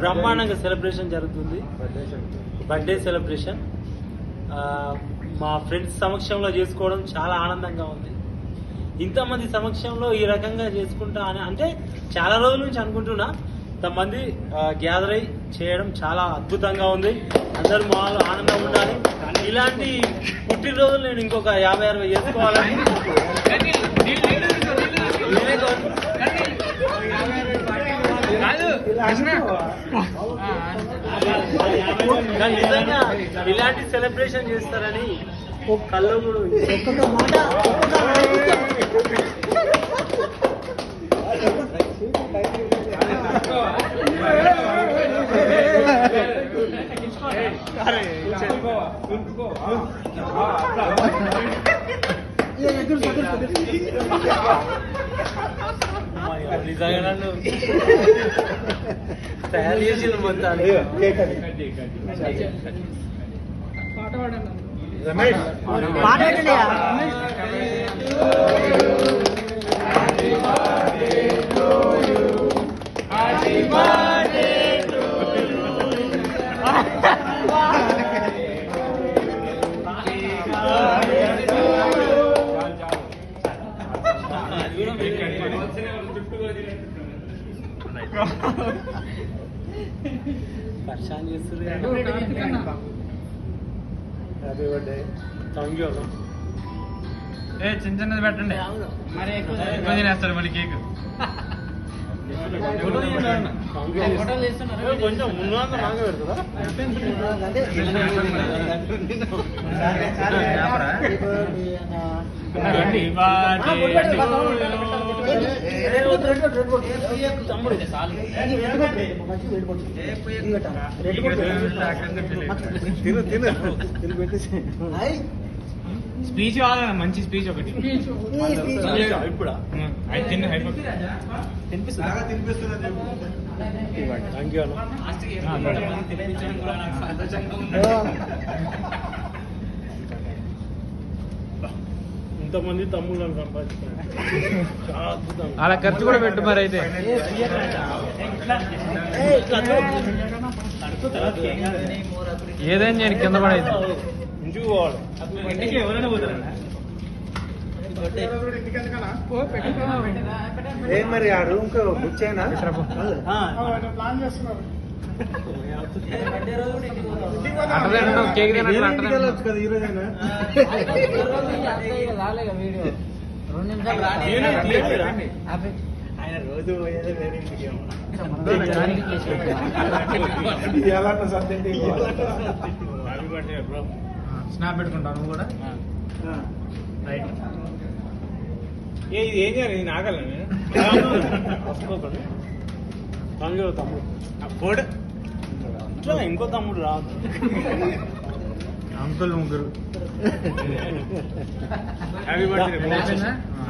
బ్రహ్మాండంగా సెలబ్రేషన్ జరుగుతుంది. Birthday celebration మా ఫ్రెండ్స్ సమక్షంలో చేసుకోవడం చాలా ఆనందంగా ఉంది. ఇంతమంది సమక్షంలో ఈ రకంగా చేసుకుంటా అని అంటే చాలా రోజుల నుంచి అనుకుంటున్నా. ఇంతమంది గ్యాదర్ అయి చేయడం చాలా అద్భుతంగా ఉంది. అందరూ మాలో ఆనందంగా ఉండాలి. ఇలాంటి పుట్టినరోజులు నేను ఇంకొక 50-60 చేసుకోవాలని నిజంగా ఇలాంటి సెలబ్రేషన్ చేస్తారని కళ్ళు కూడా ఒక్కొక్క మాట నిజంగా నన్ను తయారు చేసింది మొత్తాన్ని. పరిశాన్ చేస్తుంది. Happy birthday. Thank you. చిన్న చిన్నది పెట్టండి, ఎక్కువ తినేస్తారు మళ్ళీ కేక్. కొంచెం ముందు నాకే పెడుతుందా? తమ్ముడు స్పీచ్ కావాలి, మంచి స్పీచ్ ఒకటి ఇప్పుడు థ్యాంక్ యూ. ఇంతమంది తమ్ముళ్ళని సంపాదించారు. చాలా అద్భుతం. అలా ఖర్చు కూడా పెట్టు మరి. అయితే ఏదైనా నేను కింద పడైతే ఇంటికి పోవాలి. ఎవరైనా పోతారా? మరి ఆ రూమ్ కు బుక్ చేయనా? ప్లాన్ చేస్తున్నారు. కేక్ వెళ్ళొచ్చు కదా ఈ రోజైనా. ఆయన రోజు పోయేదే వేరే ఇంటికి. స్నాప్ పెట్టుకుంటాను నువ్వు కూడా. రైట్. ఇది ఏం చేయాలి? ఇది నాగలను తమ్ముడు ఇట్లా ఇంకో తమ్ముడు రాదు. అంకుల్ ముగ్గురు. Happy birthday.